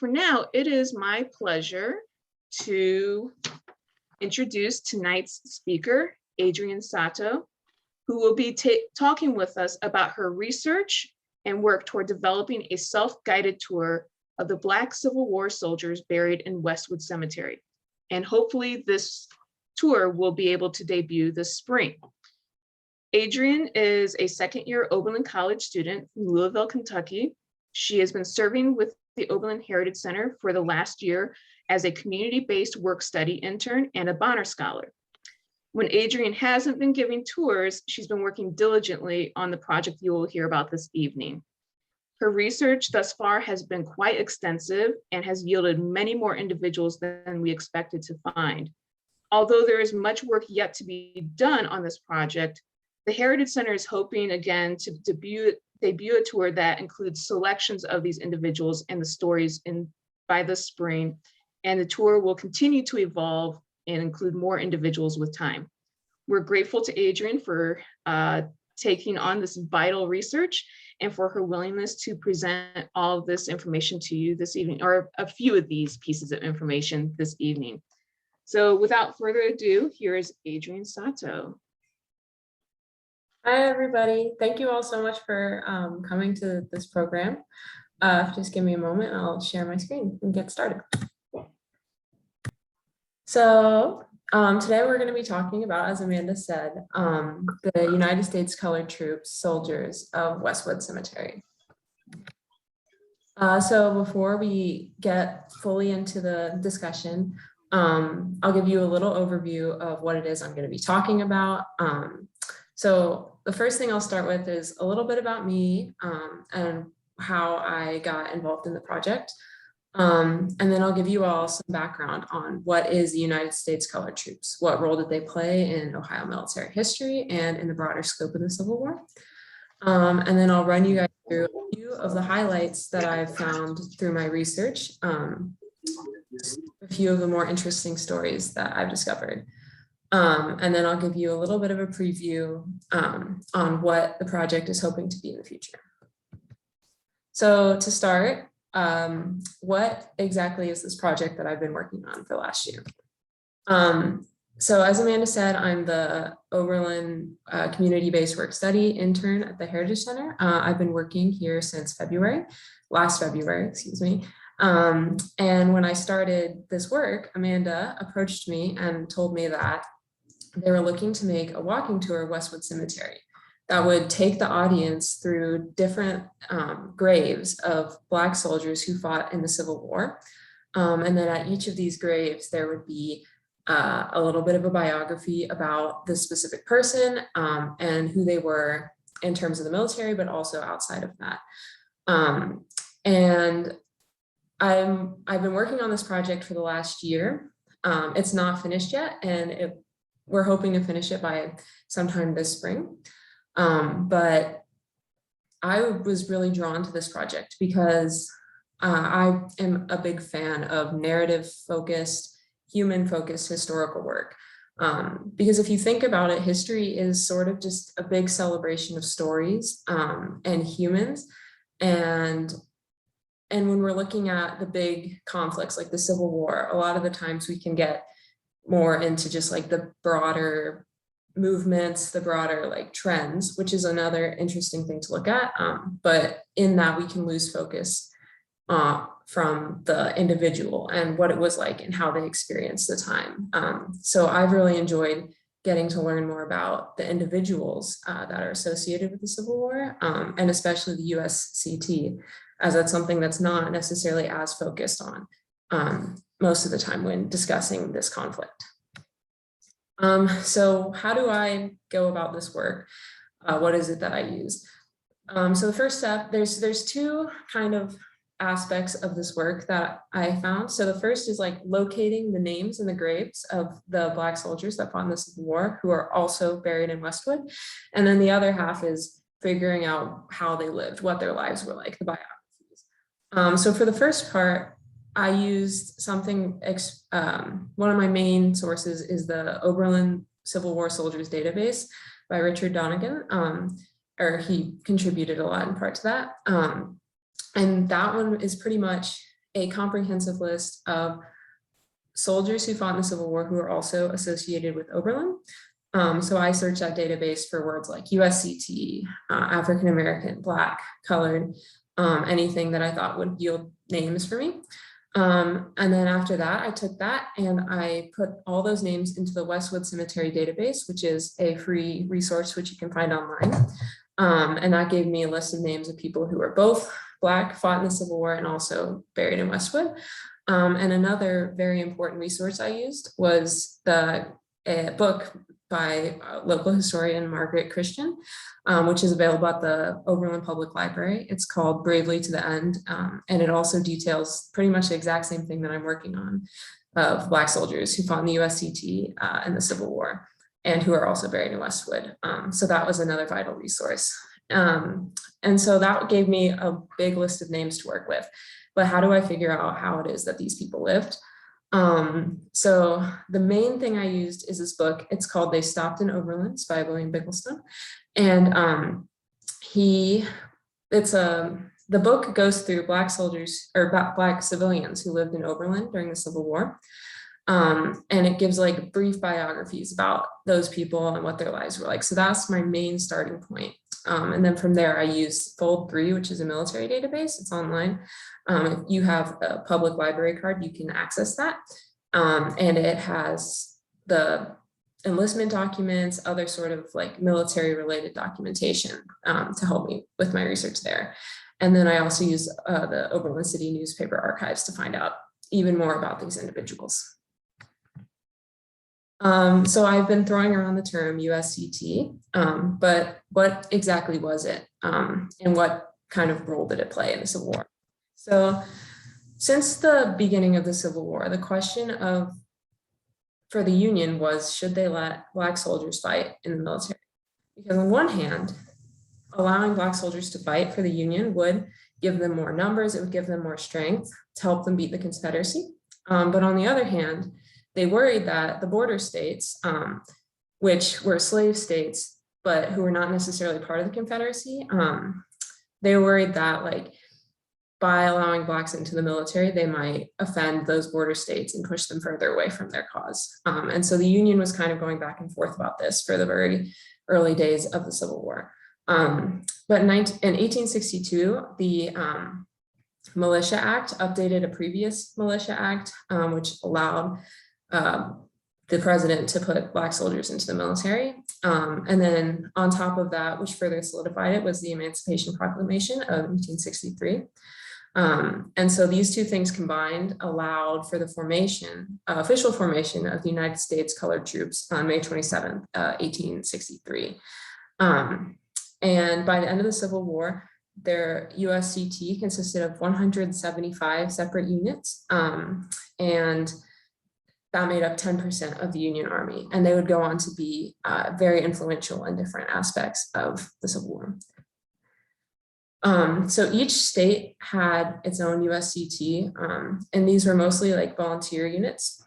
for now, it is my pleasure to introduce tonight's speaker, Adrienne Sato, who will be talking with us about her research and work toward developing a self-guided tour of the Black Civil War soldiers buried in Westwood Cemetery. And hopefully this tour will be able to debut this spring. Adrienne is a second-year Oberlin College student from Louisville, Kentucky. She has been serving with the Oberlin Heritage Center for the last year as a community-based work-study intern and a Bonner Scholar. When Adrienne hasn't been giving tours, she's been working diligently on the project you will hear about this evening. Her research thus far has been quite extensive and has yielded many more individuals than we expected to find. Although there is much work yet to be done on this project, the Heritage Center is hoping again to debut a tour that includes selections of these individuals and the stories by this spring, and the tour will continue to evolve and include more individuals with time. We're grateful to Adrienne for taking on this vital research and for her willingness to present all of this information to you this evening, or a few of these pieces of information this evening. So without further ado, here is Adrienne Sato. Hi, everybody. Thank you all so much for coming to this program. Just give me a moment, I'll share my screen and get started. So today we're going to be talking about, as Amanda said, the United States Colored Troops soldiers of Westwood Cemetery. So before we get fully into the discussion, I'll give you a little overview of what it is I'm going to be talking about. So the first thing I'll start with is a little bit about me and how I got involved in the project. And then I'll give you all some background on what is the United States Colored Troops, what role did they play in Ohio military history and in the broader scope of the Civil War. And then I'll run you guys through a few of the highlights that I've found through my research, a few of the more interesting stories that I've discovered. And then I'll give you a little bit of a preview on what the project is hoping to be in the future. So to start, what exactly is this project that I've been working on for last year? So as Amanda said, I'm the Oberlin community-based work study intern at the Heritage Center. I've been working here since last February, excuse me. And when I started this work, Amanda approached me and told me that they were looking to make a walking tour of Westwood Cemetery that would take the audience through different graves of Black soldiers who fought in the Civil War. And then at each of these graves, there would be a little bit of a biography about the specific person and who they were in terms of the military, but also outside of that. And I've been working on this project for the last year. It's not finished yet, and we're hoping to finish it by sometime this spring. But I was really drawn to this project because I am a big fan of narrative-focused, human-focused historical work. Because if you think about it, history is sort of just a big celebration of stories and humans. And when we're looking at the big conflicts like the Civil War, a lot of the times we can get more into just like the broader movements, the broader like trends, which is another interesting thing to look at. But in that we can lose focus from the individual and what it was like and how they experienced the time. So I've really enjoyed getting to learn more about the individuals that are associated with the Civil War, and especially the U.S.C.T, as that's something that's not necessarily as focused on most of the time when discussing this conflict. So how do I go about this work? What is it that I use? So the first step, there's two kind of aspects of this work that I found. So the first is like locating the names and the graves of the Black soldiers that fought in the Civil War who are also buried in Westwood. And then the other half is figuring out how they lived, what their lives were like, the biographies. So for the first part, I used something, one of my main sources is the Oberlin Civil War Soldiers Database by Richard Donegan, or he contributed a lot in part to that. And that one is pretty much a comprehensive list of soldiers who fought in the Civil War who are also associated with Oberlin. So I searched that database for words like U.S.C.T, African American, Black, colored, anything that I thought would yield names for me. And then after that, I took that and I put all those names into the Westwood Cemetery database, which is a free resource which you can find online. And that gave me a list of names of people who were both Black, fought in the Civil War, and also buried in Westwood. And another very important resource I used was a book by local historian Margaret Christian, which is available at the Oberlin Public Library. It's called Bravely to the End, and it also details pretty much the exact same thing that I'm working on, of Black soldiers who fought in the U.S.C.T. In the Civil War and who are also buried in Westwood. So that was another vital resource. And so that gave me a big list of names to work with. But how do I figure out how it is that these people lived? So the main thing I used is this book. It's called They Stopped in Oberlin by William Bicklestone. And the book goes through Black soldiers or Black civilians who lived in Oberlin during the Civil War. And it gives like brief biographies about those people and what their lives were like. So that's my main starting point. And then from there, I use Fold 3, which is a military database. It's online. If you have a public library card, you can access that. And it has the enlistment documents, other sort of like military related documentation to help me with my research there. And then I also use the Oberlin City newspaper archives to find out even more about these individuals. So I've been throwing around the term U.S.C.T, but what exactly was it? And what kind of role did it play in the Civil War? So since the beginning of the Civil War, the question for the Union was, should they let Black soldiers fight in the military? Because on one hand, allowing Black soldiers to fight for the Union would give them more numbers, it would give them more strength to help them beat the Confederacy. But on the other hand, they worried that the border states, which were slave states, but who were not necessarily part of the Confederacy, they were worried that like by allowing Blacks into the military, they might offend those border states and push them further away from their cause. And so the Union was kind of going back and forth about this for the very early days of the Civil War. But in 1862, the Militia Act updated a previous Militia Act, which allowed the president to put Black soldiers into the military. And then on top of that, which further solidified it, was the Emancipation Proclamation of 1863. And so these two things combined allowed for the formation, official formation of the United States Colored Troops on May 27th, 1863. And by the end of the Civil War, their U.S.C.T consisted of 175 separate units, and that made up 10% of the Union Army. And they would go on to be very influential in different aspects of the Civil War. So each state had its own U.S.C.T, and these were mostly like volunteer units.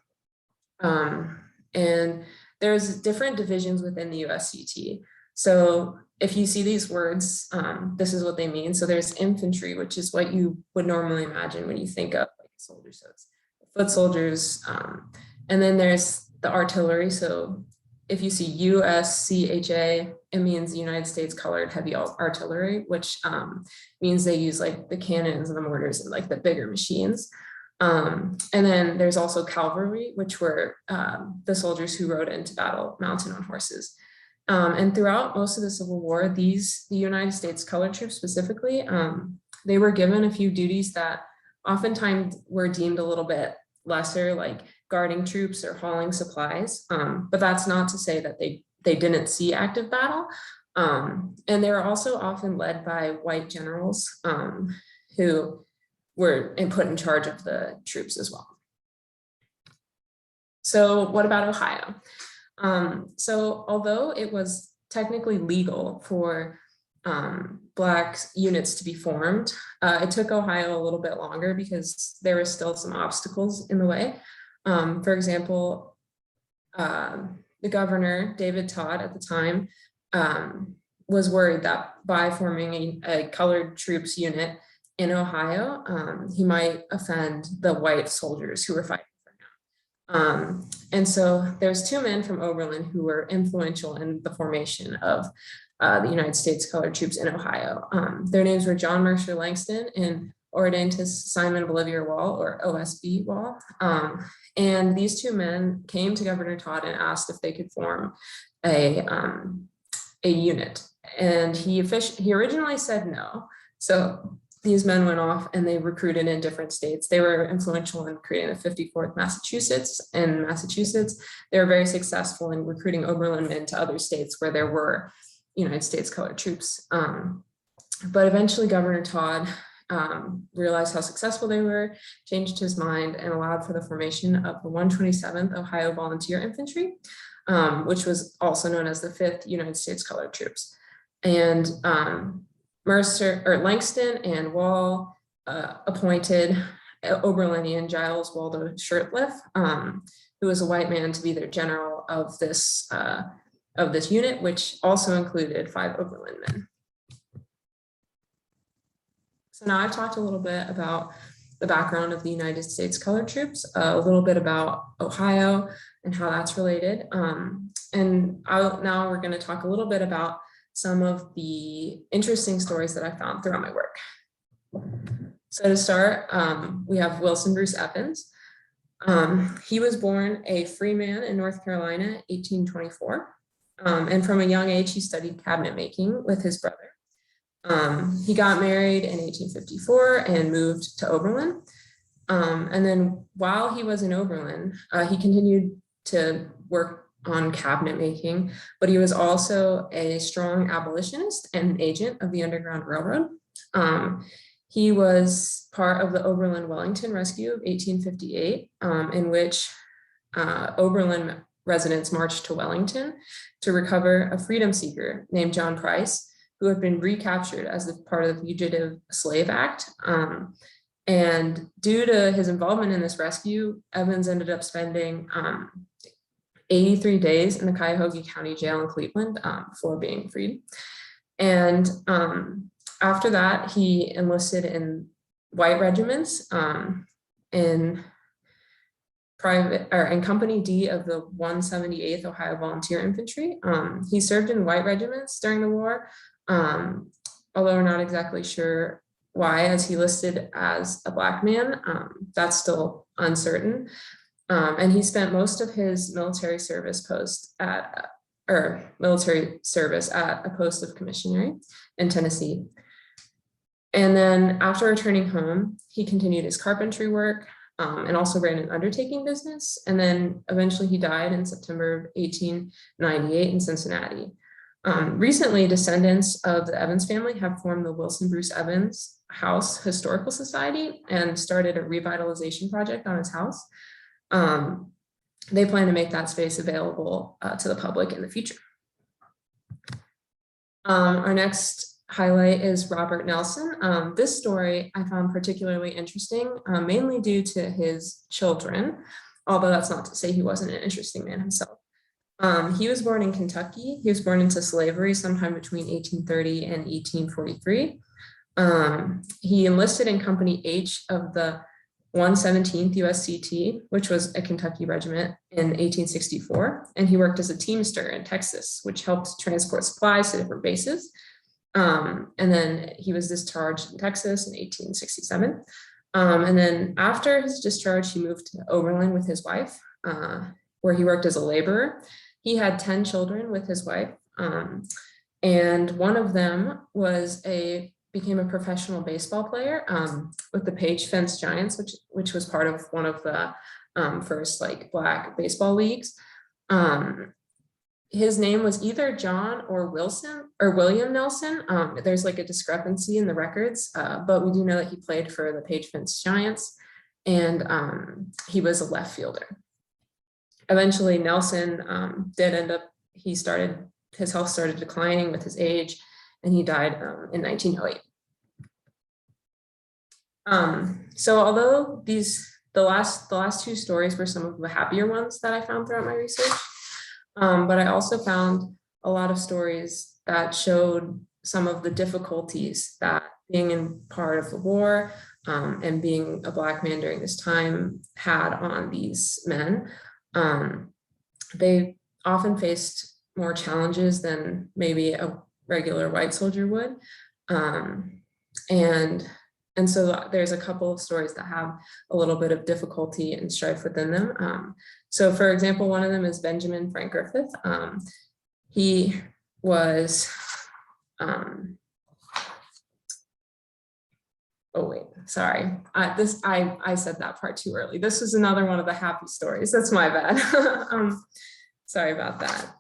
And there's different divisions within the U.S.C.T. So if you see these words, this is what they mean. So there's infantry, which is what you would normally imagine when you think of like soldiers. So it's foot soldiers. And then there's the artillery. So if you see USCHA, it means United States Colored Heavy Artillery, which means they use like the cannons and the mortars and like the bigger machines. And then there's also cavalry, which were the soldiers who rode into battle mounted on horses. And throughout most of the Civil War, the United States Colored Troops specifically, they were given a few duties that oftentimes were deemed a little bit lesser, like guarding troops or hauling supplies. But that's not to say that they didn't see active battle. And they were also often led by white generals who were put in charge of the troops as well. So what about Ohio? So although it was technically legal for Black units to be formed, it took Ohio a little bit longer because there were still some obstacles in the way. For example, the governor, David Todd at the time, was worried that by forming a colored troops unit, in Ohio, he might offend the white soldiers who were fighting for him. And so there's two men from Oberlin who were influential in the formation of the United States Colored Troops in Ohio. Their names were John Mercer Langston and Ordentus Simon Bolivier Wall, or OSB Wall. And these two men came to Governor Todd and asked if they could form a unit. And he originally said no. So these men went off and they recruited in different states. They were influential in creating the 54th Massachusetts. In Massachusetts, they were very successful in recruiting Oberlin men to other states where there were United States Colored Troops. But eventually Governor Todd realized how successful they were, changed his mind, and allowed for the formation of the 127th Ohio Volunteer Infantry, which was also known as the 5th United States Colored Troops. And Langston and Wall appointed Oberlinian Giles Waldo Shirtliff, who was a white man, to be their general of this unit, which also included 5 Oberlin men. So now I've talked a little bit about the background of the United States Colored Troops, a little bit about Ohio and how that's related. And now we're going to talk a little bit about some of the interesting stories that I found throughout my work. So to start, we have Wilson Bruce Evans. He was born a free man in North Carolina, 1824. And from a young age, he studied cabinet making with his brother. He got married in 1854 and moved to Oberlin. And then while he was in Oberlin, he continued to work on cabinet making, but he was also a strong abolitionist and an agent of the Underground Railroad. He was part of the Oberlin-Wellington Rescue of 1858, in which Oberlin residents marched to Wellington to recover a freedom seeker named John Price, who had been recaptured as a part of the Fugitive Slave Act. And due to his involvement in this rescue, Evans ended up spending 83 days in the Cuyahoga County Jail in Cleveland before being freed. And after that, he enlisted in white regiments in Company D of the 178th Ohio Volunteer Infantry. He served in white regiments during the war, although we're not exactly sure why, as he listed as a Black man. That's still uncertain. And he spent most of his military service at a post of commissionary in Tennessee. And then after returning home, he continued his carpentry work and also ran an undertaking business. And then eventually he died in September of 1898 in Cincinnati. Recently, descendants of the Evans family have formed the Wilson Bruce Evans House Historical Society and started a revitalization project on his house. They plan to make that space available to the public in the future. Our next highlight is Robert Nelson. This story I found particularly interesting, mainly due to his children, although that's not to say he wasn't an interesting man himself. He was born in Kentucky. He was born into slavery sometime between 1830 and 1843. He enlisted in Company H of the 117th U.S.C.T., which was a Kentucky regiment, in 1864. And he worked as a teamster in Texas, which helped transport supplies to different bases. And then he was discharged in Texas in 1867. And then after his discharge, he moved to Oberlin with his wife, where he worked as a laborer. He had 10 children with his wife. And one of them became a professional baseball player with the Page Fence Giants, which was part of one of the first Black baseball leagues. His name was either John or William Nelson. There's a discrepancy in the records, but we do know that he played for the Page Fence Giants, and he was a left fielder. Eventually, Nelson his health started declining with his age, and he died in 1908. So although the last two stories were some of the happier ones that I found throughout my research, but I also found a lot of stories that showed some of the difficulties that being in part of the war and being a Black man during this time had on these men. They often faced more challenges than maybe a regular white soldier would. And so there's a couple of stories that have a little bit of difficulty and strife within them. So for example, one of them is Benjamin Frank Griffith. He was, oh wait, sorry. I said that part too early. This is another one of the happy stories. That's my bad. Sorry about that.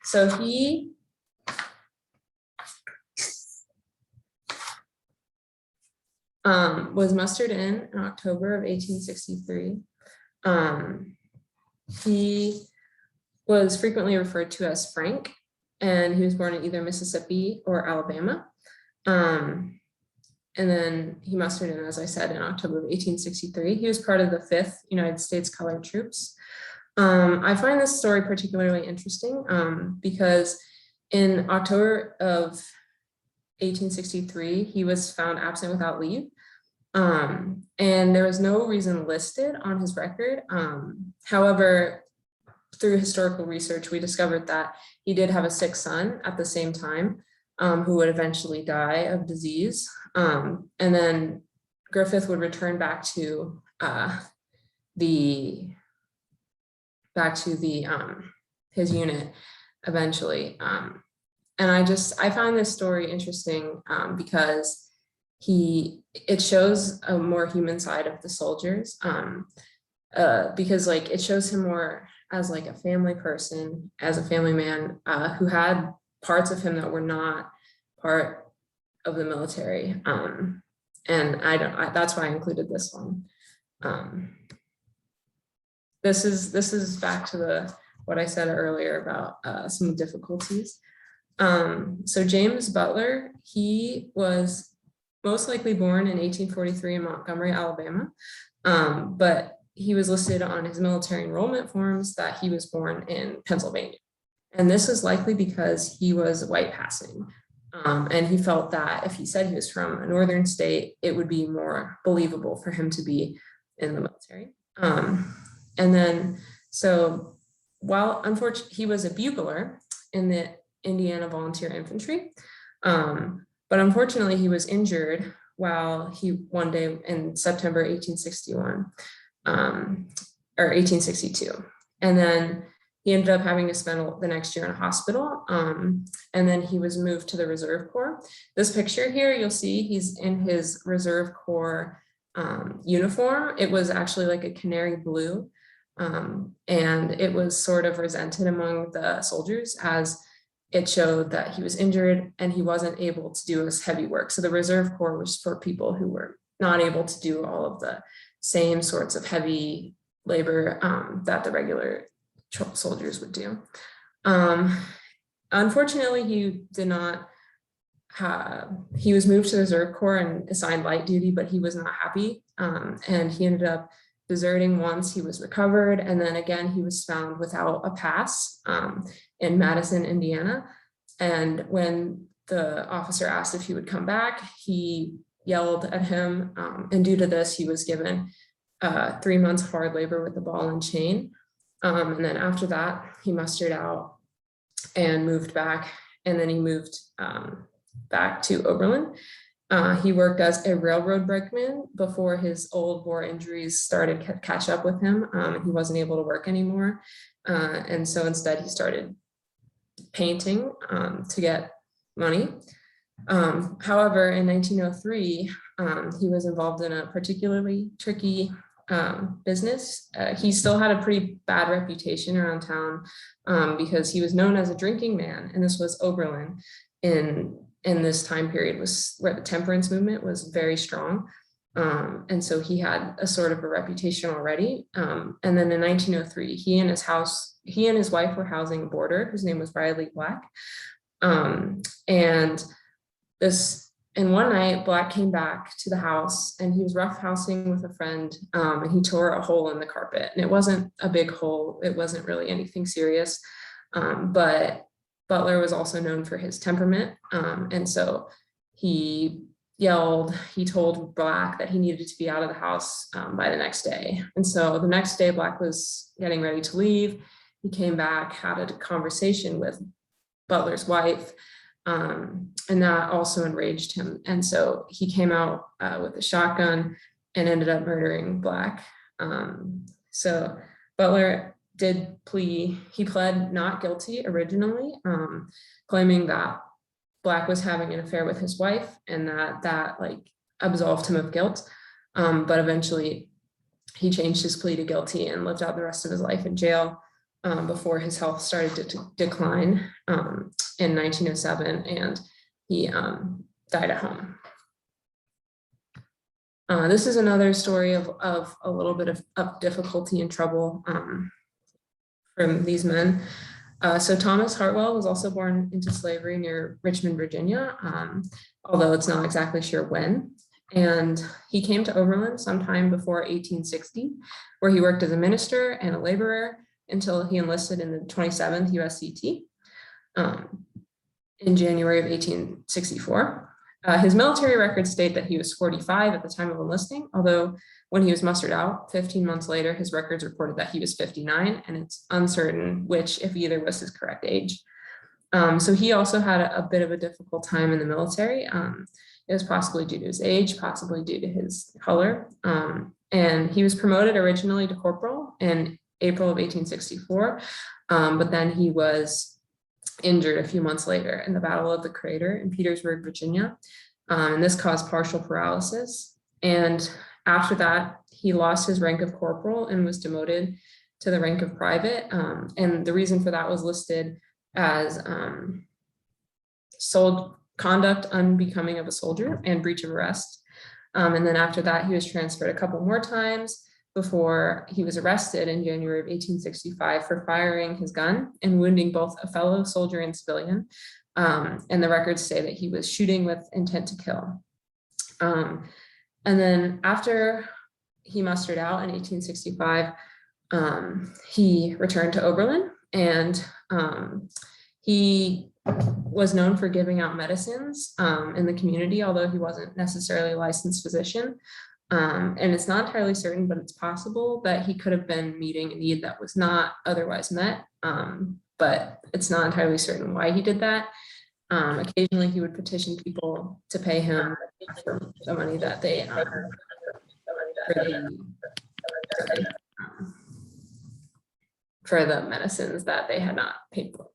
So he was mustered in October of 1863. He was frequently referred to as Frank, and he was born in either Mississippi or Alabama. And then he mustered in, as I said, in October of 1863. He was part of the 5th United States Colored Troops. I find this story particularly interesting because in October of 1863, he was found absent without leave. And there was no reason listed on his record. However, through historical research, we discovered that he did have a sick son at the same time, who would eventually die of disease. And then Griffith would return back to his unit eventually. And I found this story interesting because it shows a more human side of the soldiers, because like it shows him more as like a family person, as a family man who had parts of him that were not part of the military. And that's why I included this one. This is back to what I said earlier about some difficulties. So James Butler, he was most likely born in 1843 in Montgomery, Alabama, but he was listed on his military enrollment forms that he was born in Pennsylvania. And this is likely because he was white passing. And he felt that if he said he was from a northern state, it would be more believable for him to be in the military. And then, so while unfortunately, he was a bugler in the Indiana Volunteer Infantry, but unfortunately he was injured while one day in September 1861, or 1862. And then he ended up having to spend the next year in a hospital. And then he was moved to the Reserve Corps. This picture here, you'll see he's in his Reserve Corps uniform. It was actually like a canary blue. And it was sort of resented among the soldiers as it showed that he was injured and he wasn't able to do his heavy work. So the Reserve Corps was for people who were not able to do all of the same sorts of heavy labor that the regular soldiers would do. Unfortunately, he did not he was moved to the Reserve Corps and assigned light duty, but he was not happy. And he ended up deserting once he was recovered. And then again, he was found without a pass in Madison, Indiana. And when the officer asked if he would come back, he yelled at him. And due to this, he was given 3 months hard labor with the ball and chain. And then after that, he mustered out and moved back. And then he moved back to Oberlin. He worked as a railroad brakeman before his old war injuries started to catch up with him. He wasn't able to work anymore. And so instead he started painting to get money. However, in 1903, he was involved in a particularly tricky business. He still had a pretty bad reputation around town because he was known as a drinking man. And this was Oberlin in this time period was where the temperance movement was very strong. And so he had a sort of a reputation already. And then in 1903, he and his wife were housing a boarder whose name was Riley Black. And one night, Black came back to the house and he was roughhousing with a friend, and he tore a hole in the carpet. And it wasn't a big hole. It wasn't really anything serious. But Butler was also known for his temperament. And so he yelled, he told Black that he needed to be out of the house by the next day. And so the next day, Black was getting ready to leave. He came back, had a conversation with Butler's wife, and that also enraged him. And so he came out with a shotgun and ended up murdering Black. So Butler did he pled not guilty originally, claiming that Black was having an affair with his wife and that like absolved him of guilt. But eventually he changed his plea to guilty and lived out the rest of his life in jail before his health started to decline in 1907, and he died at home. This is another story of a little bit of difficulty and trouble from these men. So Thomas Hartwell was also born into slavery near Richmond, Virginia, although it's not exactly sure when. And he came to Oberlin sometime before 1860, where he worked as a minister and a laborer until he enlisted in the 27th U.S.C.T. In January of 1864. His military records state that he was 45 at the time of enlisting, although when he was mustered out 15 months later, his records reported that he was 59, and it's uncertain which, if either, was his correct age. So he also had a bit of a difficult time in the military. It was possibly due to his age, possibly due to his color. And he was promoted originally to corporal in April of 1864, but then he was injured a few months later in the Battle of the Crater in Petersburg, Virginia. And this caused partial paralysis. And after that, he lost his rank of corporal and was demoted to the rank of private. And the reason for that was listed as conduct unbecoming of a soldier and breach of arrest. And then after that, he was transferred a couple more times before he was arrested in January of 1865 for firing his gun and wounding both a fellow soldier and civilian. And the records say that he was shooting with intent to kill. And then after he mustered out in 1865, he returned to Oberlin, and he was known for giving out medicines in the community, although he wasn't necessarily a licensed physician. And it's not entirely certain, but it's possible that he could have been meeting a need that was not otherwise met. But it's not entirely certain why he did that. Occasionally he would petition people to pay him for the money that they for the medicines that they had not paid for.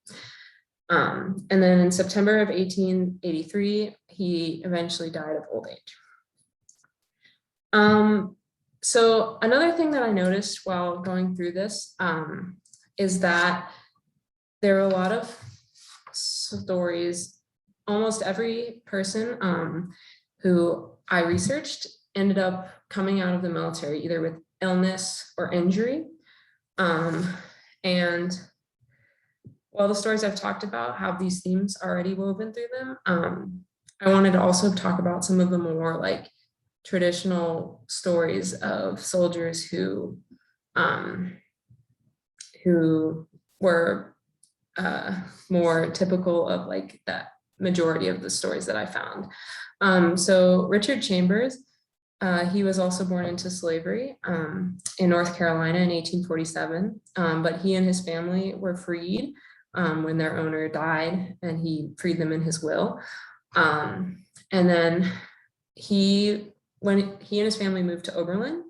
And then in September of 1883, he eventually died of old age. So another thing that I noticed while going through this is that there are a lot of stories. Almost every person who I researched ended up coming out of the military either with illness or injury. And while the stories I've talked about have these themes already woven through them, I wanted to also talk about some of the more like traditional stories of soldiers who were more typical of like that majority of the stories that I found. So Richard Chambers, he was also born into slavery in North Carolina in 1847, but he and his family were freed when their owner died, and he freed them in his will. And then when he and his family moved to Oberlin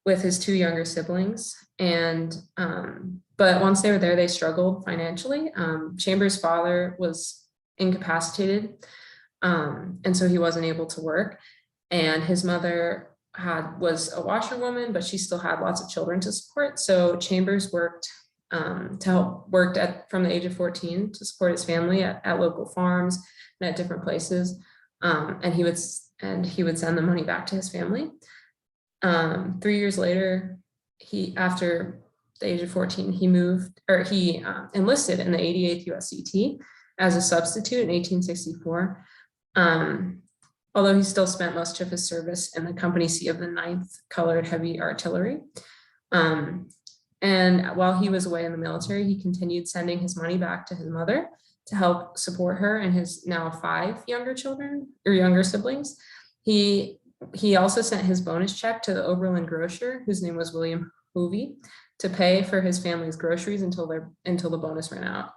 with his two younger siblings, and but once they were there, they struggled financially. Chambers' father was incapacitated, and so he wasn't able to work. And his mother was a washerwoman, but she still had lots of children to support. So Chambers worked from the age of 14 to support his family at local farms and at different places. And he would send the money back to his family. 3 years later, after the age of 14, he enlisted in the 88th U.S.C.T. as a substitute in 1864. Although he still spent most of his service in the Company C of the 9th Colored Heavy Artillery. And And while he was away in the military, he continued sending his money back to his mother to help support her and his now 5 younger children or younger siblings. He also sent his bonus check to the Oberlin grocer, whose name was William Hovey, to pay for his family's groceries until the bonus ran out.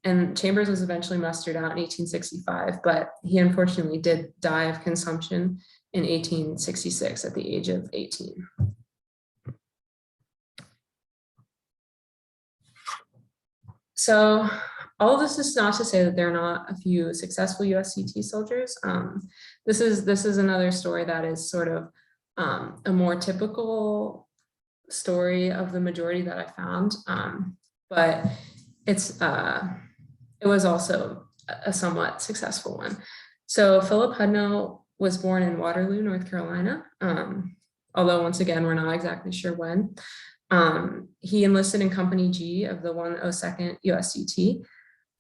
And Chambers was eventually mustered out in 1865, but he unfortunately did die of consumption in 1866 at the age of 18. So all of this is not to say that there are not a few successful USCT soldiers. This is another story that is sort of a more typical story of the majority that I found, but it was also a somewhat successful one. So Philip Hudnall was born in Waterloo, North Carolina, although once again, we're not exactly sure when. He enlisted in Company G of the 102nd U.S.C.T.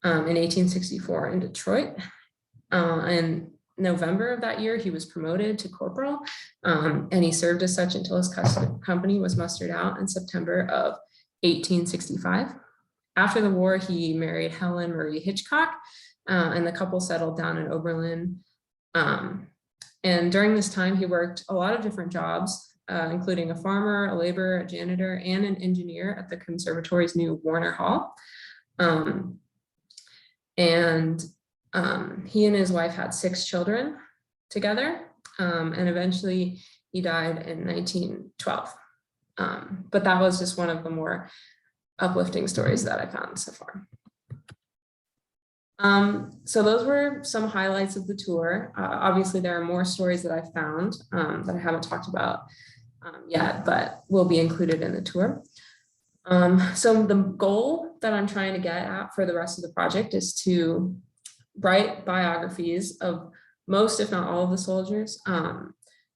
In 1864 in Detroit. In November of that year, he was promoted to corporal, and he served as such until his company was mustered out in September of 1865. After the war, he married Helen Marie Hitchcock, and the couple settled down in Oberlin. And during this time, he worked a lot of different jobs, including a farmer, a laborer, a janitor, and an engineer at the conservatory's new Warner Hall. He and his wife had 6 children together, and eventually he died in 1912. But that was just one of the more uplifting stories that I found so far. So those were some highlights of the tour. Obviously, there are more stories that I found that I haven't talked about yet, but will be included in the tour. So the goal that I'm trying to get at for the rest of the project is to write biographies of most, if not all, of the soldiers.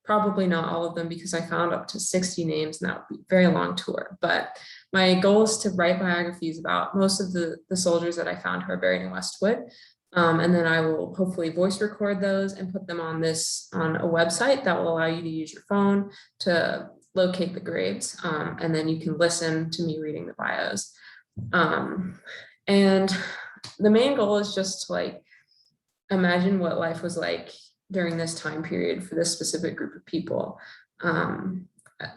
Probably not all of them, because I found up to 60 names, and that would be a very long tour. But my goal is to write biographies about most of the soldiers that I found who are buried in Westwood. And then I will hopefully voice record those and put them on a website that will allow you to use your phone to locate the graves. And then you can listen to me reading the bios. And the main goal is just to imagine what life was like during this time period for this specific group of people.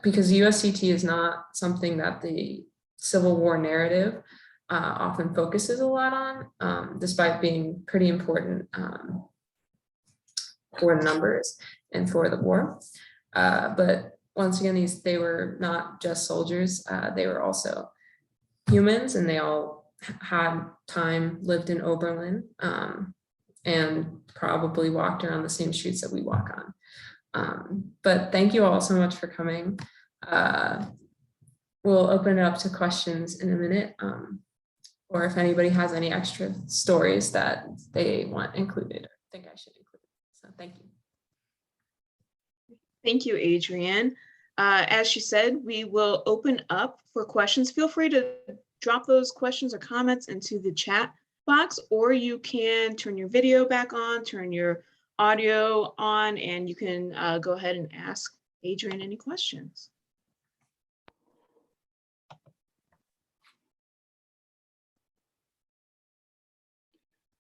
Because USCT is not something that the Civil War narrative often focuses a lot on, despite being pretty important for the numbers and for the war. But once again, they were not just soldiers, they were also humans, and they all had lived in Oberlin, and probably walked around the same streets that we walk on. But thank you all so much for coming. We'll open it up to questions in a minute, or if anybody has any extra stories that they want included, or think I should include. So thank you. Thank you, Adrienne. As she said, we will open up for questions. Feel free to drop those questions or comments into the chat box, or you can turn your video back on, turn your audio on, and you can go ahead and ask Adrienne any questions.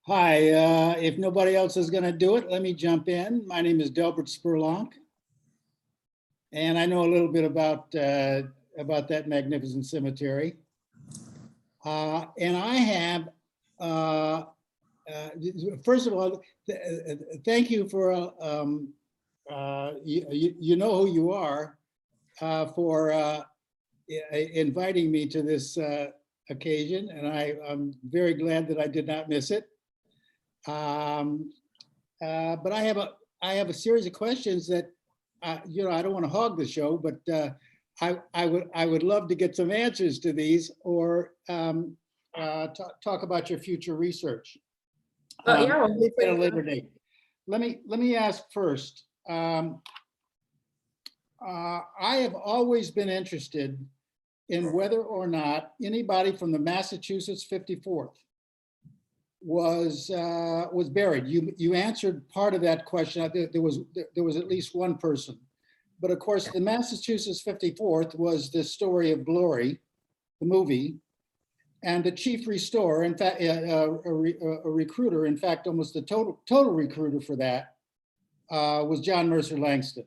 Hi, if nobody else is going to do it, let me jump in. My name is Delbert Spurlonk, and I know a little bit about that magnificent cemetery. And I have, first of all, thank you for, you know who you are, for inviting me to this occasion, and I'm very glad that I did not miss it. But I have a series of questions that I don't want to hog the show, but I would love to get some answers to these, or talk about your future research. Yeah, At a later date. Let me ask first. I have always been interested in whether or not anybody from the Massachusetts 54th was buried. You answered part of that question. There was at least one person But of course, the Massachusetts 54th was the story of glory, the movie. And the chief restorer, in fact, a recruiter, in fact, almost the total recruiter for that was John Mercer Langston.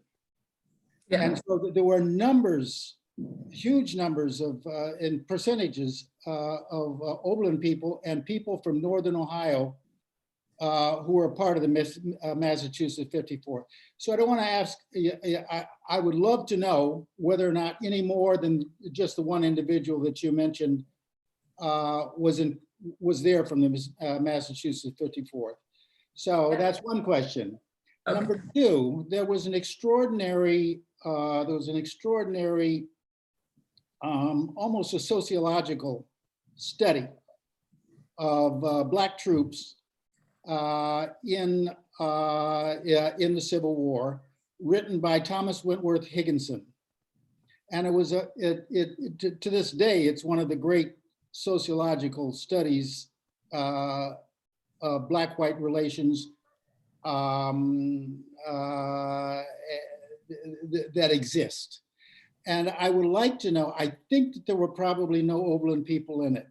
Yeah. And so there were numbers, huge numbers of, in percentages of Oberlin people and people from Northern Ohio who were part of the Massachusetts 54th. So I don't want to ask, I would love to know whether or not any more than just the one individual that you mentioned was there from the Massachusetts 54th. So that's one question. Okay. Number two, there was an extraordinary, almost a sociological study of Black troops in the Civil War, written by Thomas Wentworth Higginson. And it was, to this day, it's one of the great sociological studies of Black-white relations that exist. And I would like to know, I think that there were probably no Oberlin people in it,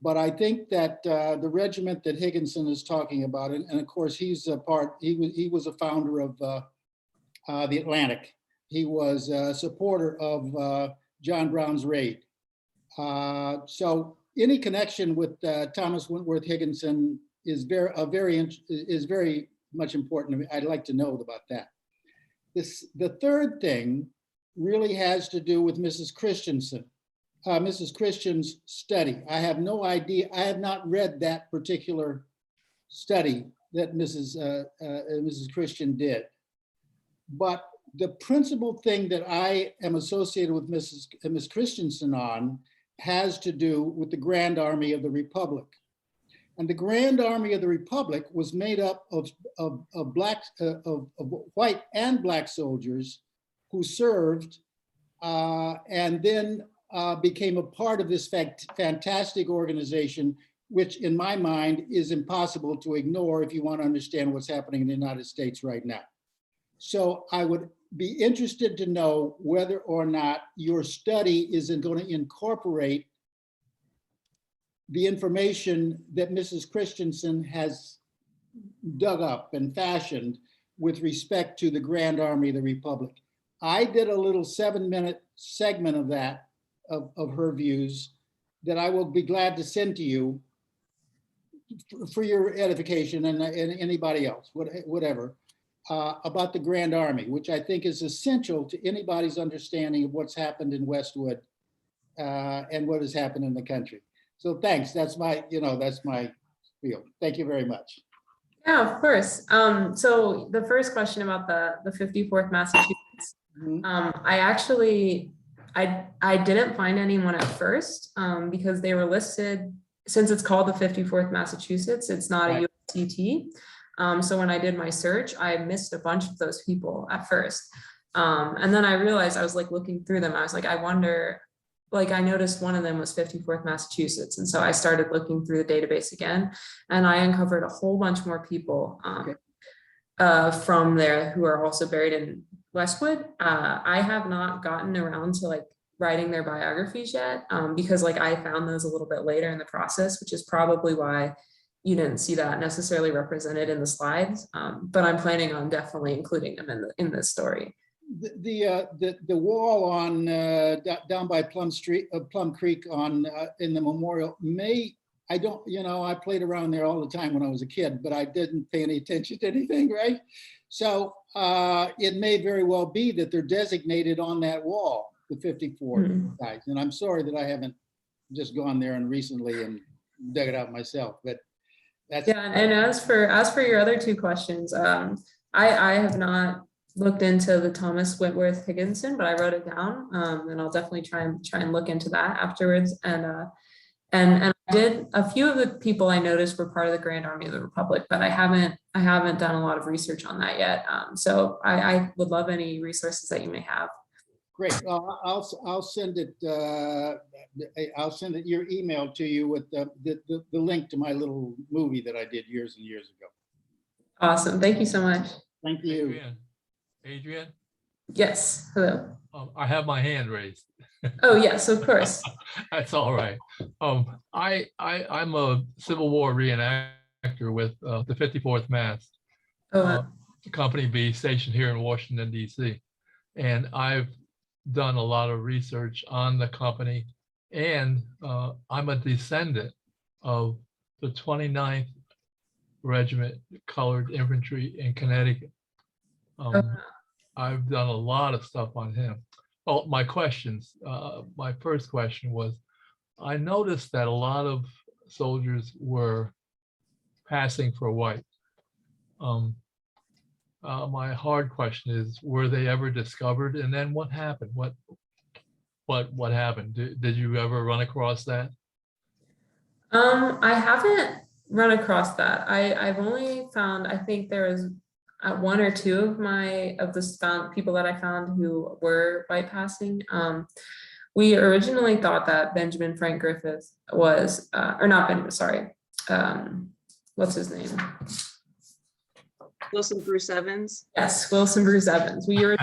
but I think that the regiment that Higginson is talking about, and of course he's a part, he was a founder of the Atlantic. He was a supporter of John Brown's raid. So any connection with Thomas Wentworth Higginson is very much important to me. I'd like to know about that. The third thing really has to do with Mrs. Christensen's study. I have no idea. I have not read that particular study that Mrs. Christian did. But the principal thing that I am associated with Ms. Christensen on has to do with the Grand Army of the Republic. And the Grand Army of the Republic was made up of white and Black soldiers who served and then became a part of this fantastic organization, which in my mind is impossible to ignore if you want to understand what's happening in the United States right now. So I would be interested to know whether or not your study is going to incorporate the information that Mrs. Christensen has dug up and fashioned with respect to the Grand Army of the Republic. I did a little 7-minute segment of that, of her views, that I will be glad to send to you for your edification and anybody else, whatever, about the Grand Army, which I think is essential to anybody's understanding of what's happened in Westwood and what has happened in the country. So thanks, that's my field. Thank you very much. Yeah, of course. So the first question about the 54th Massachusetts, I didn't find anyone at first because they were listed, since it's called the 54th Massachusetts, it's not a U.S.C.T. So when I did my search, I missed a bunch of those people at first. And then I realized, I was like looking through them, I was like, I wonder, like I noticed one of them was 54th Massachusetts. And so I started looking through the database again, and I uncovered a whole bunch more people from there who are also buried in Westwood. I have not gotten around to like writing their biographies yet because like I found those a little bit later in the process, which is probably why you didn't see that necessarily represented in the slides. But I'm planning on definitely including them in this story. The wall on down by Plum Creek on in the memorial I played around there all the time when I was a kid, but I didn't pay any attention to anything, right? So it may very well be that they're designated on that wall, the 54 guys. And I'm sorry that I haven't just gone there and recently and dug it out myself, but that's and as for your other two questions, I have not looked into the Thomas Wentworth Higginson, but I wrote it down, and I'll definitely try and look into that afterwards. And I did, a few of the people I noticed were part of the Grand Army of the Republic, but I haven't done a lot of research on that yet. So I would love any resources that you may have. Great. I'll send it. I'll send it your email to you with the link to my little movie that I did years and years ago. Awesome. Thank you so much. Thank you. Adrienne. Yes, hello. I have my hand raised. Oh, yes, of course. That's all right. I'm a Civil War reenactor with the 54th Mass Oh, Company B stationed here in Washington, D.C. And I've done a lot of research on the company, and I'm a descendant of the 29th Regiment Colored Infantry in Connecticut. I've done a lot of stuff on him. Well, my first question was, I noticed that a lot of soldiers were passing for white. My hard question is, were they ever discovered? And then what happened? What happened? Did you ever run across that? I haven't run across that. I've only found, I think there was one or two of the people that I found who were white passing. We originally thought that Benjamin Frank Griffith was, or not Benjamin, sorry. What's his name? Wilson Bruce Evans. Yes, Wilson Bruce Evans. We were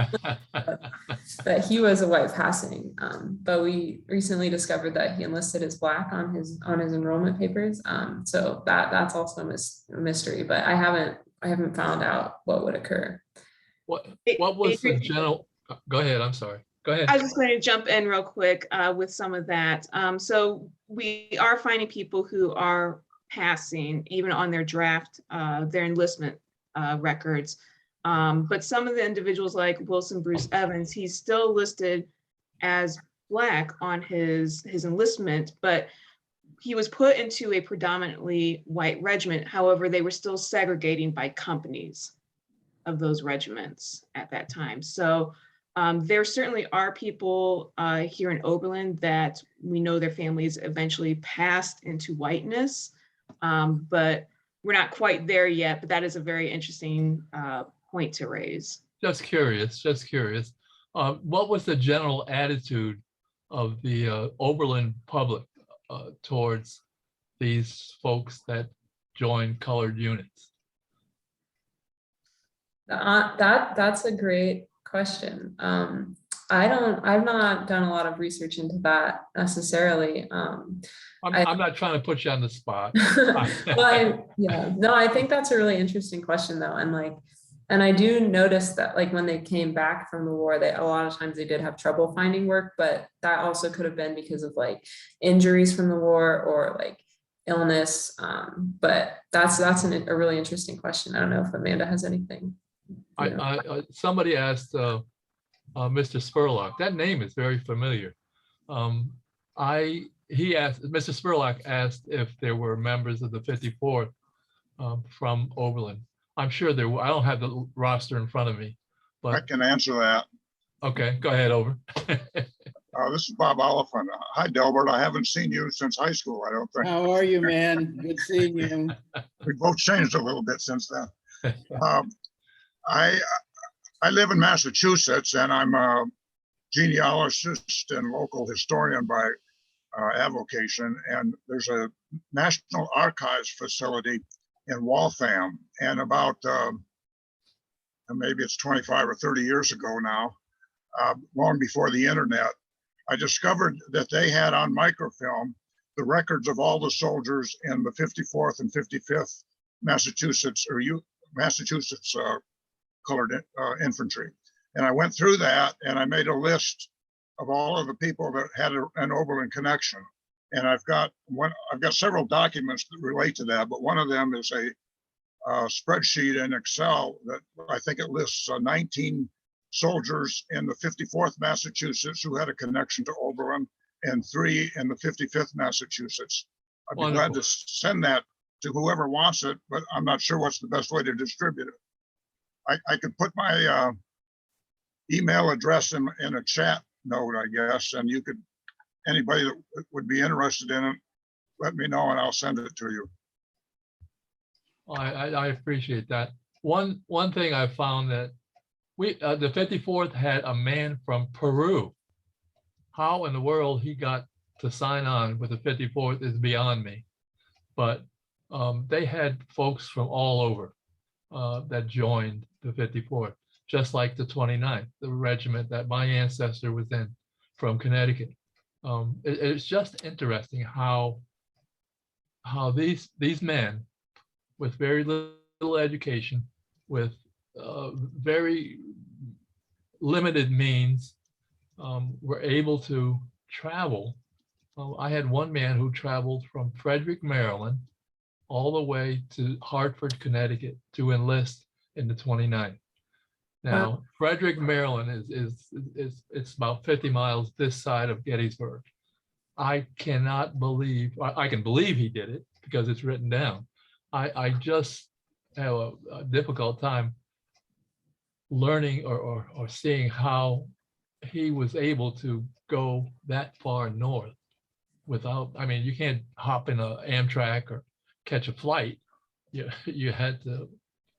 that he was a white passing, but we recently discovered that he enlisted as Black on his enrollment papers. So that's also a mystery, but I haven't found out what would occur. What was the general? Go ahead. I'm sorry. Go ahead. I was just going to jump in real quick with some of that. So we are finding people who are passing even on their draft, their enlistment records. But some of the individuals like Wilson Bruce Evans, he's still listed as Black on his enlistment, but he was put into a predominantly white regiment. However, they were still segregating by companies of those regiments at that time. So there certainly are people here in Oberlin that we know their families eventually passed into whiteness, but we're not quite there yet. But that is a very interesting point to raise. Just curious. What was the general attitude of the Oberlin public towards these folks that joined colored units? That's a great question. I've not done a lot of research into that necessarily. I'm not trying to put you on the spot. No, I think that's a really interesting question though. And I do notice that when they came back from the war, a lot of times they did have trouble finding work, but that also could have been because of injuries from the war or illness. But that's a really interesting question. I don't know if Amanda has anything. Somebody asked Mr. Spurlock. That name is very familiar. Mr. Spurlock asked if there were members of the 54th from Oberlin. I'm sure there were. I don't have the roster in front of me, but I can answer that. Okay, go ahead, over. This is Bob Oliphant. Hi, Delbert. I haven't seen you since high school, I don't think. How are you, man? Good seeing you. We both changed a little bit since then. I live in Massachusetts, and I'm a genealogist and local historian by avocation. And there's a National Archives facility in Waltham, and about maybe it's 25 or 30 years ago now, long before the internet, I discovered that they had on microfilm the records of all the soldiers in the 54th and 55th Massachusetts colored infantry. And I went through that and I made a list of all of the people that had an Oberlin connection. And I've got several documents that relate to that, but one of them is a spreadsheet in Excel that I think it lists 19 soldiers in the 54th Massachusetts who had a connection to Oberlin and 3 in the 55th Massachusetts. I'd be glad to send that to whoever wants it, but I'm not sure what's the best way to distribute it. I could put my email address in a chat note, I guess, and you could, anybody that would be interested in it, let me know and I'll send it to you. I appreciate that. One thing I found that the 54th had a man from Peru. How in the world he got to sign on with the 54th is beyond me. But they had folks from all over that joined the 54th. just like the 29th, the regiment that my ancestor was in from Connecticut. It's just interesting how these men with very little education, with very limited means, were able to travel. I had one man who traveled from Frederick, Maryland, all the way to Hartford, Connecticut to enlist in the 29th. Now, Frederick, Maryland it's about 50 miles this side of Gettysburg. I cannot believe, I can believe he did it because it's written down. I just have a difficult time learning or seeing how he was able to go that far north without, I mean, you can't hop in a Amtrak or catch a flight. You had to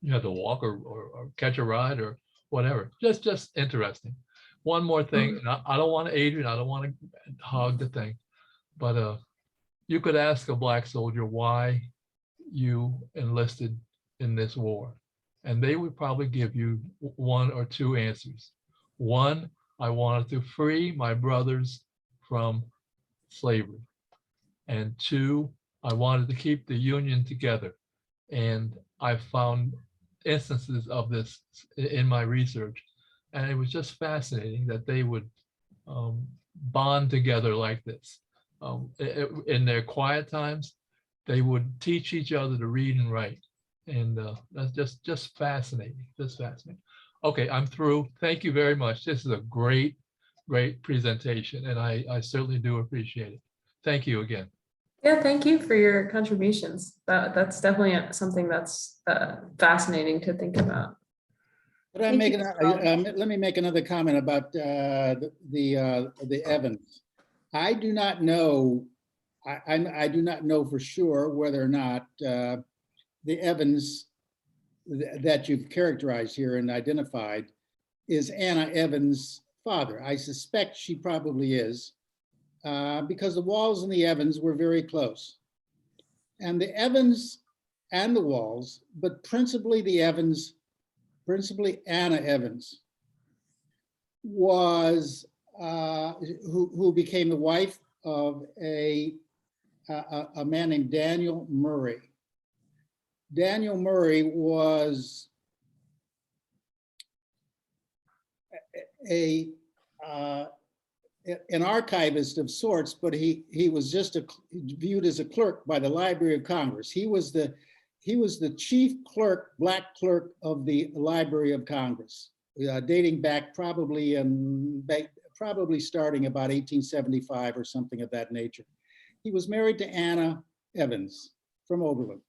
walk or catch a ride or whatever. Just interesting. One more thing, and I don't want to, Adrienne, I don't want to hog the thing, but you could ask a Black soldier why you enlisted in this war, and they would probably give you one or two answers. One, I wanted to free my brothers from slavery. And two, I wanted to keep the Union together. And I found instances of this in my research. And it was just fascinating that they would bond together like this. In their quiet times, they would teach each other to read and write. And that's just fascinating, just fascinating. Okay, I'm through. Thank you very much. This is a great presentation, and I certainly do appreciate it. Thank you again. Yeah, thank you for your contributions. That's definitely something that's fascinating to think about. But let me make another comment about the Evans. I do not know. I do not know for sure whether or not the Evans that you've characterized here and identified is Anna Evans' father. I suspect she probably is, because the Walls and the Evans were very close. And the Evans and the Walls, but principally the Evans, principally Anna Evans, was who became the wife of a man named Daniel Murray. Daniel Murray was an archivist of sorts, but he was just viewed as a clerk by the Library of Congress. He was the chief clerk, Black clerk of the Library of Congress, dating back probably starting about 1875 or something of that nature. He was married to Anna Evans from Oberlin.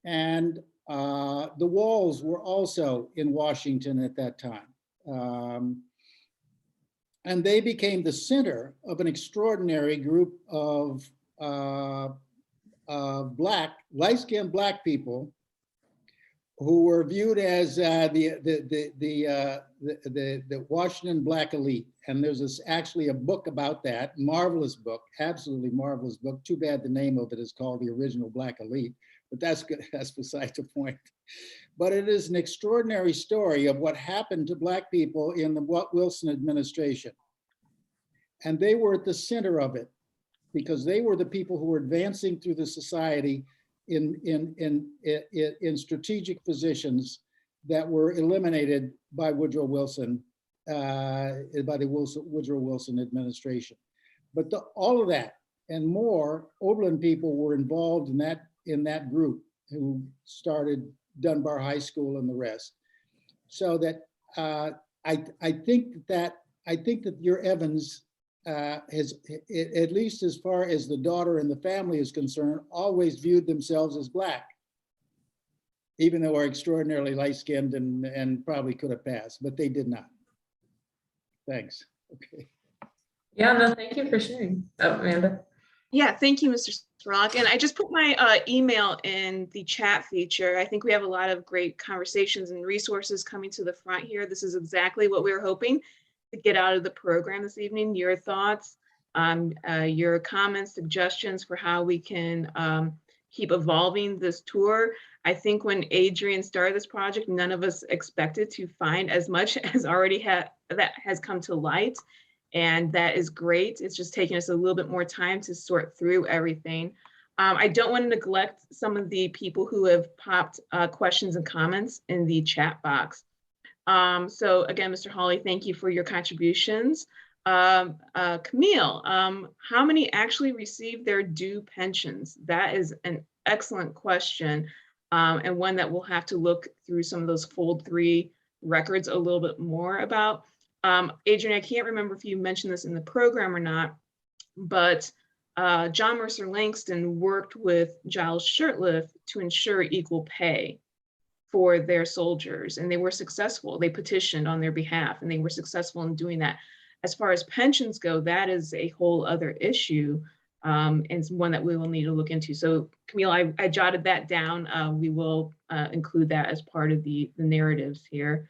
And the Walls were also in Washington at that time. And they became the center of an extraordinary group of light-skinned Black people who were viewed as the Washington Black elite. And there's actually a book about that, marvelous book, absolutely marvelous book. Too bad the name of it is called The Original Black Elite, but that's good, that's beside the point. But it is an extraordinary story of what happened to Black people in the Wilson administration. And they were at the center of it because they were the people who were advancing through the society in strategic positions that were eliminated by Woodrow Wilson, by the Woodrow Wilson administration. But all of that and more, Oberlin people were involved in that group who started Dunbar High School and the rest. So that I think that your Evans has, at least as far as the daughter and the family is concerned, always viewed themselves as Black, even though are extraordinarily light-skinned and probably could have passed, but they did not. Thanks. Okay. Yeah, no, thank you for sharing. Oh, Amanda. Yeah, thank you, Mr. Spurlock. And I just put my email in the chat feature. I think we have a lot of great conversations and resources coming to the front here. This is exactly what we were hoping to get out of the program this evening. Your thoughts, your comments, suggestions for how we can keep evolving this tour. I think when Adrienne started this project, none of us expected to find as much as that has come to light. And that is great. It's just taking us a little bit more time to sort through everything. I don't want to neglect some of the people who have popped questions and comments in the chat box. So again, Mr. Hawley, thank you for your contributions. Camille, how many actually received their due pensions? That is an excellent question, and one that we'll have to look through some of those Fold 3 records a little bit more about. Adrienne, I can't remember if you mentioned this in the program or not, but John Mercer Langston worked with Giles Shurtleff to ensure equal pay for their soldiers, and they were successful. They petitioned on their behalf, and they were successful in doing that. As far as pensions go, that is a whole other issue, and it's one that we will need to look into. So Camille, I jotted that down. We will include that as part of the narratives here.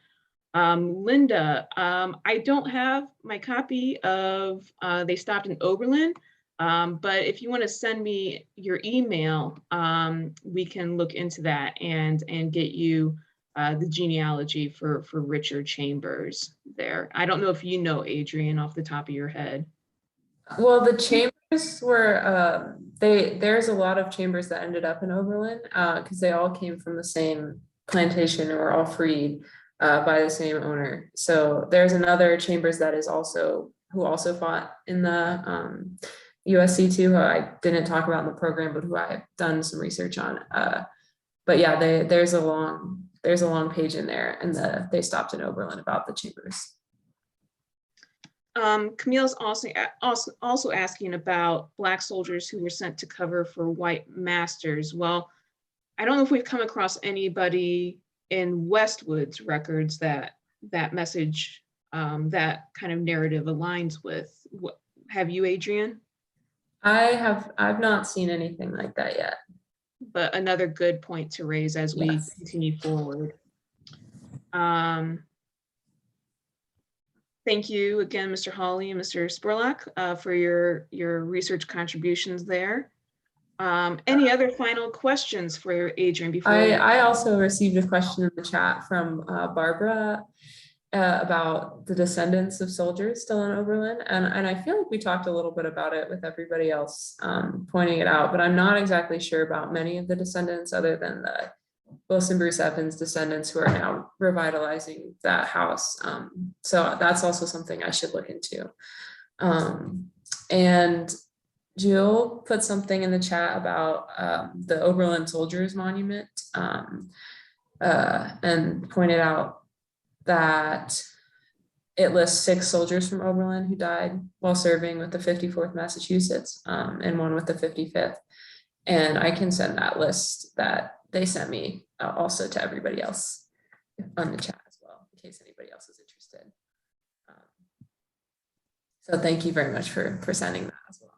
Linda, I don't have my copy of They Stopped in Oberlin, but if you want to send me your email, we can look into that and get you the genealogy for Richard Chambers there. I don't know if you know, Adrienne, off the top of your head. Well, the Chambers were, there's a lot of Chambers that ended up in Oberlin because they all came from the same plantation and were all freed by the same owner. So there's another Chambers that is who also fought in the USCT, who I didn't talk about in the program, but who I've done some research on. But yeah, there's a long page in there, and They Stopped in Oberlin about the Chambers. Camille's also asking about Black soldiers who were sent to cover for white masters. Well, I don't know if we've come across anybody in Westwood's records that message, that kind of narrative aligns with. Have you, Adrienne? I've not seen anything like that yet. But another good point to raise as we Yes. continue forward. Thank you again, Mr. Hawley and Mr. Spurlock, for your research contributions there. Any other final questions for Adrienne before? I also received a question in the chat from Barbara about the descendants of soldiers still in Oberlin. And I feel like we talked a little bit about it with everybody else pointing it out, but I'm not exactly sure about many of the descendants other than the Wilson Bruce Evans descendants who are now revitalizing that house. So that's also something I should look into. And Jill put something in the chat about the Oberlin Soldiers Monument and pointed out that it lists 6 soldiers from Oberlin who died while serving with the 54th Massachusetts and one with the 55th. And I can send that list that they sent me also to everybody else on the chat as well, in case anybody else is interested. So thank you very much for sending that as well.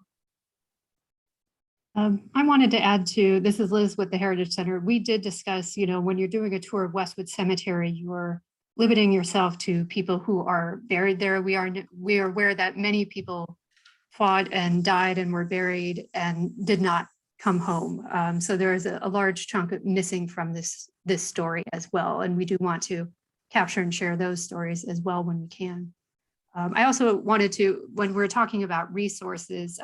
I wanted to add to, this is Liz with the Heritage Center. We did discuss, when you're doing a tour of Westwood Cemetery, you're limiting yourself to people who are buried there. We are aware that many people fought and died and were buried and did not come home. So there is a large chunk missing from this story as well. And we do want to capture and share those stories as well when we can. I also wanted to, when we're talking about resources,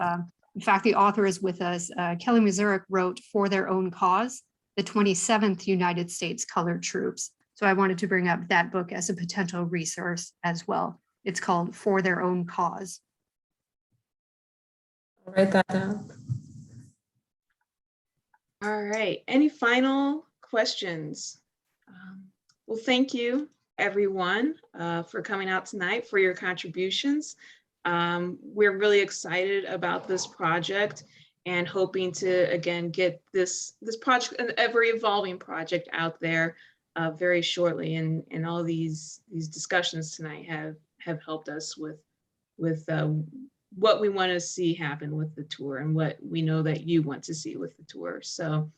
in fact, the author is with us. Kelly Mazurek wrote For Their Own Cause, the 27th United States Colored Troops. So I wanted to bring up that book as a potential resource as well. It's called For Their Own Cause. I'll write that down. All right, any final questions? Well, thank you everyone for coming out tonight, for your contributions. We're really excited about this project and hoping to, again, get this project, an ever evolving project out there very shortly. And all these discussions tonight have helped us with what we want to see happen with the tour and what we know that you want to see with the tour. So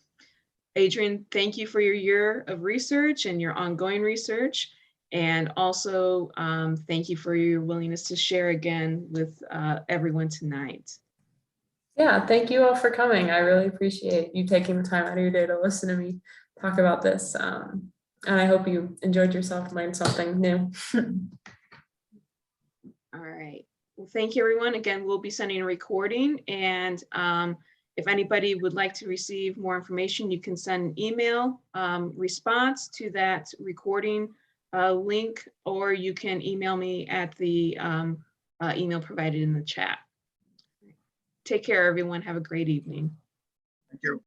Adrienne, thank you for your year of research and your ongoing research. And also thank you for your willingness to share again with everyone tonight. Yeah, thank you all for coming. I really appreciate you taking the time out of your day to listen to me talk about this. And I hope you enjoyed yourself, learned something new. All right. Well, thank you, everyone. Again, we'll be sending a recording, and if anybody would like to receive more information, you can send an email response to that recording link, or you can email me at the email provided in the chat. Take care, everyone. Have a great evening. Thank you.